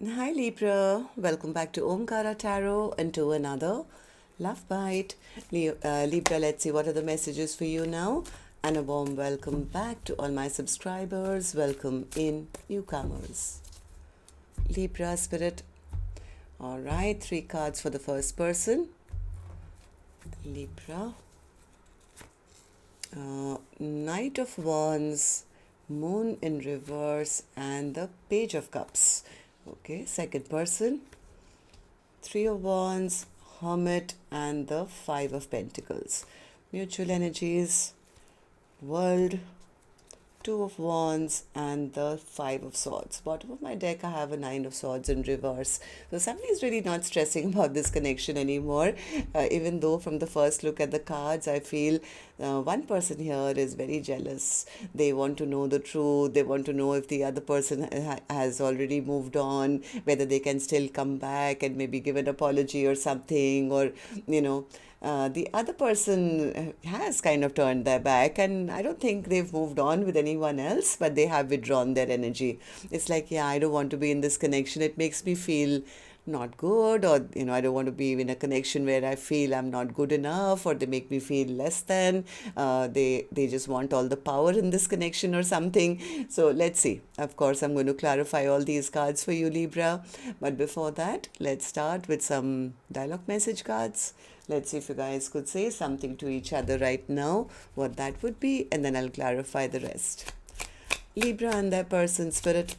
Hi Libra, welcome back to Omkaratarot and to another Love Bite. Libra, let's see what are the messages for you now. And a warm welcome back to all my subscribers. Welcome in newcomers. Libra Spirit. Alright, 3 cards for the first person. Libra. Knight of Wands, Moon in reverse, and the Page of Cups. Okay, second person, 3 of Wands, Hermit, and the 5 of Pentacles. Mutual energies, World, 2 of Wands, and the 5 of Swords. Bottom of my deck, I have a 9 of Swords in reverse. So somebody is really not stressing about this connection anymore. Even though from the first look at the cards, I feel one person here is very jealous. They want to know the truth. They want to know if the other person has already moved on, whether they can still come back and maybe give an apology or something, or, the other person has kind of turned their back, and I don't think they've moved on with anyone else, but they have withdrawn their energy. It's like, yeah, I don't want to be in this connection. It makes me feel not good, or I don't want to be in a connection where I feel I'm not good enough, or they make me feel less than. They just want all the power in this connection or something. So let's see. Of course, I'm going to clarify all these cards for you, Libra. But before that, let's start with some dialogue message cards. Let's see if you guys could say something to each other right now, what that would be, and then I'll clarify the rest. Libra and their person, Spirit.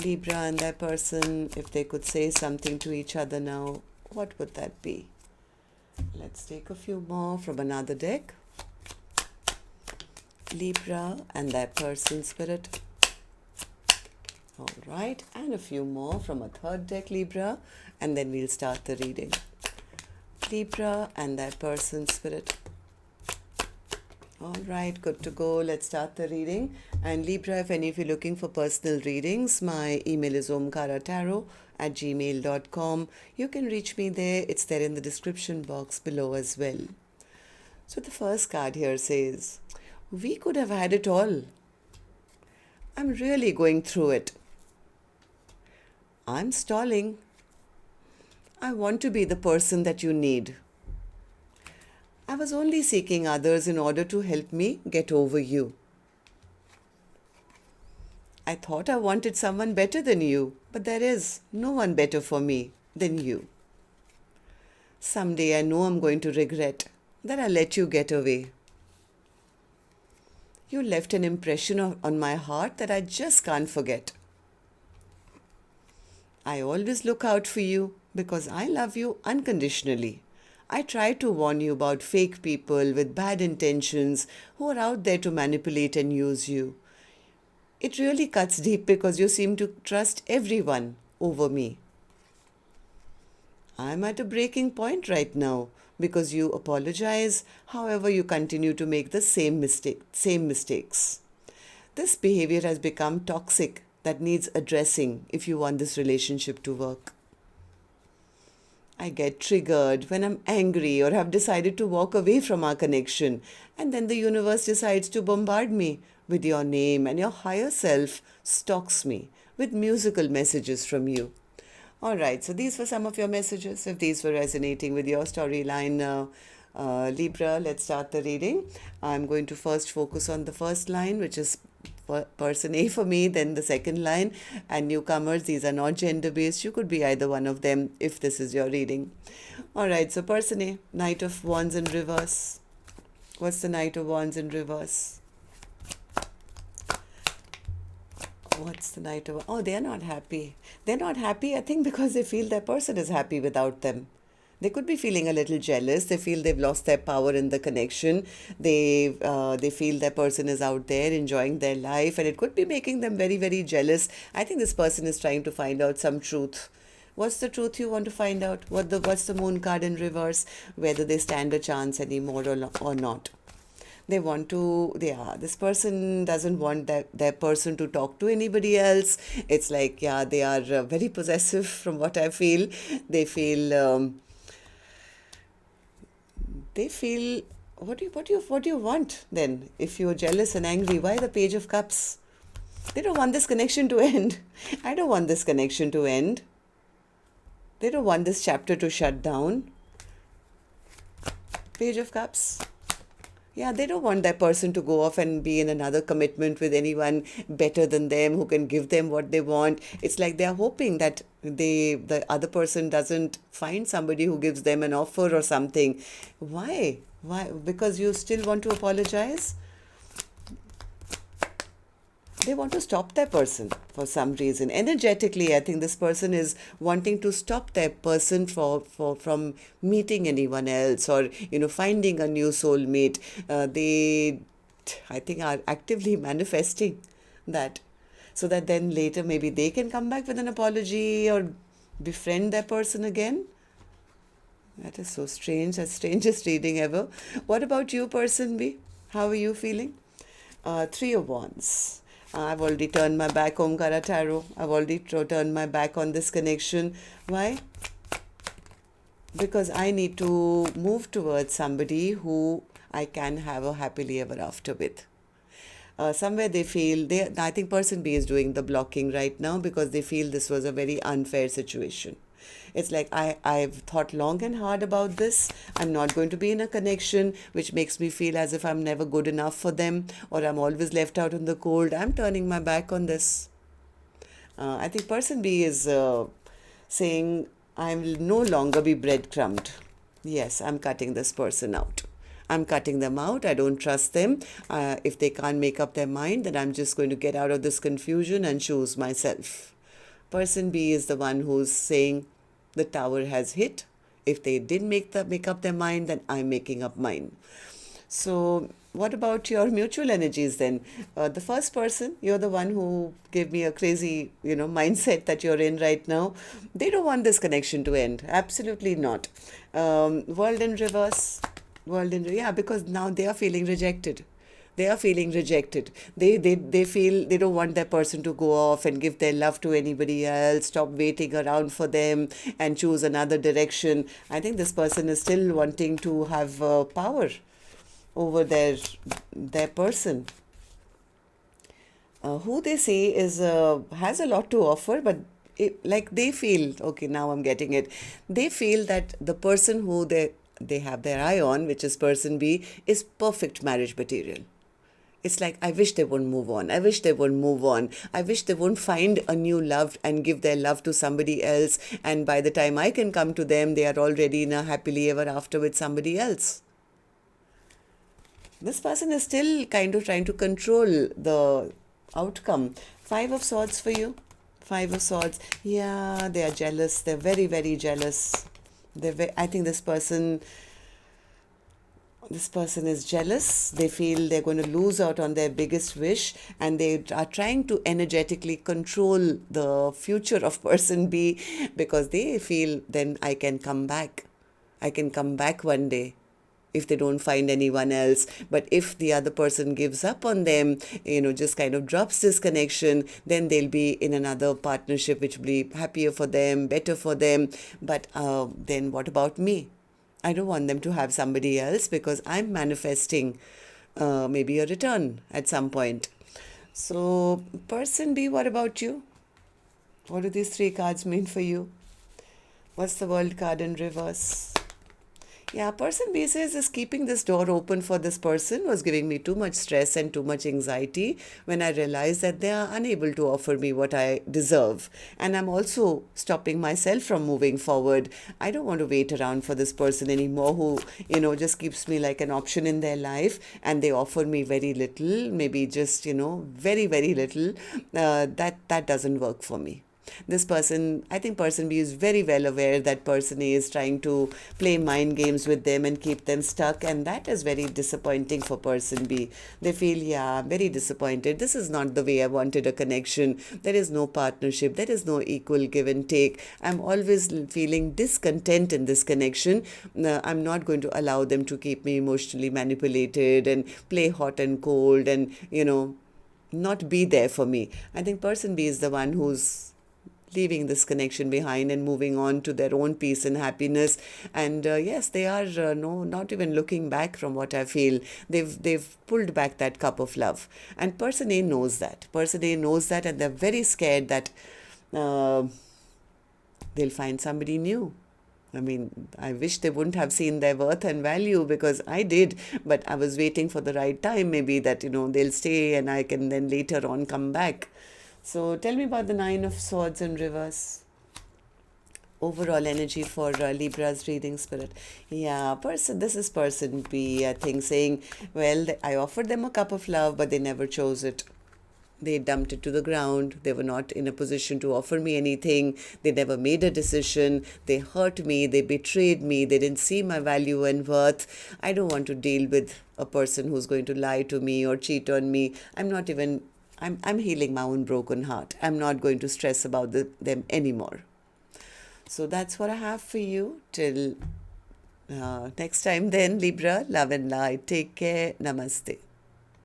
Libra and their person, if they could say something to each other now, what would that be? Let's take a few more from another deck. Libra and their person, Spirit. All right, and a few more from a third deck, Libra, and then we'll start the reading. Libra and their person, Spirit. All right, good to go. Let's start the reading. And Libra, if any of you are looking for personal readings, my email is omkaratarot@gmail.com. You can reach me there. It's there in the description box below as well. So the first card here says, we could have had it all. I'm really going through it. I'm stalling. I want to be the person that you need. I was only seeking others in order to help me get over you. I thought I wanted someone better than you, but there is no one better for me than you. Someday I know I'm going to regret that I let you get away. You left an impression on my heart that I just can't forget. I always look out for you because I love you unconditionally. I try to warn you about fake people with bad intentions who are out there to manipulate and use you. It really cuts deep because you seem to trust everyone over me. I'm at a breaking point right now because you apologize, however you continue to make the same mistakes. This behavior has become toxic that needs addressing if you want this relationship to work. I get triggered when I'm angry or have decided to walk away from our connection, and then the universe decides to bombard me with your name, and your higher self stalks me with musical messages from you. Alright, so these were some of your messages. If these were resonating with your storyline, Libra, let's start the reading. I'm going to first focus on the first line, which is person A for me, then the second line, and newcomers, these are not gender based. You could be either one of them if this is your reading. All right, so person A, Knight of Wands in reverse. What's the Knight of Wands in reverse? What's the Knight of... Oh, they're not happy. They're not happy, I think, because they feel their person is happy without them. They could be feeling a little jealous. They feel they've lost their power in the connection. They feel their person is out there enjoying their life, and it could be making them very, very jealous. I think this person is trying to find out some truth. What's the truth you want to find out? What's the Moon card in reverse? Whether they stand a chance anymore or not. They want to, this person doesn't want their person to talk to anybody else. It's like, yeah, they are very possessive from what I feel. They feel... what do you want then? If you're jealous and angry, why the Page of Cups? They don't want this connection to end. I don't want this connection to end. They don't want this chapter to shut down. Page of Cups. Yeah, they don't want that person to go off and be in another commitment with anyone better than them, who can give them what they want. It's like they are hoping that the other person doesn't find somebody who gives them an offer or something. Why? Why? Because you still want to apologize? They want to stop that person for some reason. Energetically, I think this person is wanting to stop that person from meeting anyone else, or finding a new soulmate. They, I think, are actively manifesting that, so that then later maybe they can come back with an apology or befriend that person again. That is so strange. That's strangest reading ever. What about you, person B? How are you feeling? Three of Wands. I've already turned my back, Omkaratarot. I've already turned my back on this connection. Why? Because I need to move towards somebody who I can have a happily ever after with. Somewhere they feel, I think person B is doing the blocking right now because they feel this was a very unfair situation. It's like, I've thought long and hard about this. I'm not going to be in a connection which makes me feel as if I'm never good enough for them, or I'm always left out in the cold. I'm turning my back on this. I think person B is saying, I will no longer be breadcrumbed. Yes, I'm cutting this person out. I'm cutting them out. I don't trust them. If they can't make up their mind, then I'm just going to get out of this confusion and choose myself. Person B is the one who's saying, the tower has hit. If they didn't make up their mind, then I'm making up mine. So what about your mutual energies then? The first person, you're the one who gave me a crazy, mindset that you're in right now. They don't want this connection to end. Absolutely not. World in reverse. Yeah, because now they are feeling rejected. They are feeling rejected. They feel they don't want that person to go off and give their love to anybody else, stop waiting around for them and choose another direction. I think this person is still wanting to have power over their person. Who they say is has a lot to offer, but they feel, okay, now I'm getting it. They feel that the person who they have their eye on, which is person B, is perfect marriage material. It's like, I wish they won't move on. I wish they won't move on. I wish they won't find a new love and give their love to somebody else. And by the time I can come to them, they are already in a happily ever after with somebody else. This person is still kind of trying to control the outcome. Five of Swords for you. Five of Swords. Yeah, they are jealous. They're very, very jealous. I think this person is jealous. They feel they're going to lose out on their biggest wish, and they are trying to energetically control the future of person B because they feel then I can come back. I can come back one day if they don't find anyone else. But if the other person gives up on them, just kind of drops this connection, then they'll be in another partnership which will be happier for them, better for them. But then what about me? I don't want them to have somebody else because I'm manifesting maybe a return at some point. So person B, what about you? What do these three cards mean for you? What's the World card in reverse? Yeah, person B says is keeping this door open for this person was giving me too much stress and too much anxiety when I realized that they are unable to offer me what I deserve. And I'm also stopping myself from moving forward. I don't want to wait around for this person anymore who, just keeps me like an option in their life, and they offer me very little, maybe just, very, very little. That doesn't work for me. This person, I think person B is very well aware that person A is trying to play mind games with them and keep them stuck, and that is very disappointing for person B. They feel, yeah, I'm very disappointed. This is not the way I wanted a connection. There is no partnership. There is no equal give and take. I'm always feeling discontent in this connection. I'm not going to allow them to keep me emotionally manipulated and play hot and cold and, not be there for me. I think person B is the one who's leaving this connection behind and moving on to their own peace and happiness. And yes, they are not even looking back from what I feel. They've pulled back that cup of love. And person A knows that. Person A knows that, and they're very scared that they'll find somebody new. I mean, I wish they wouldn't have seen their worth and value, because I did, but I was waiting for the right time, maybe that, they'll stay and I can then later on come back. So tell me about the Nine of Swords in reverse. Overall energy for Libra's reading, spirit. Yeah, this is person B, I think, saying, well, I offered them a cup of love, but they never chose it. They dumped it to the ground. They were not in a position to offer me anything. They never made a decision. They hurt me. They betrayed me. They didn't see my value and worth. I don't want to deal with a person who's going to lie to me or cheat on me. I'm healing my own broken heart. I'm not going to stress about them anymore. So that's what I have for you. Till next time then, Libra, love and light. Take care. Namaste.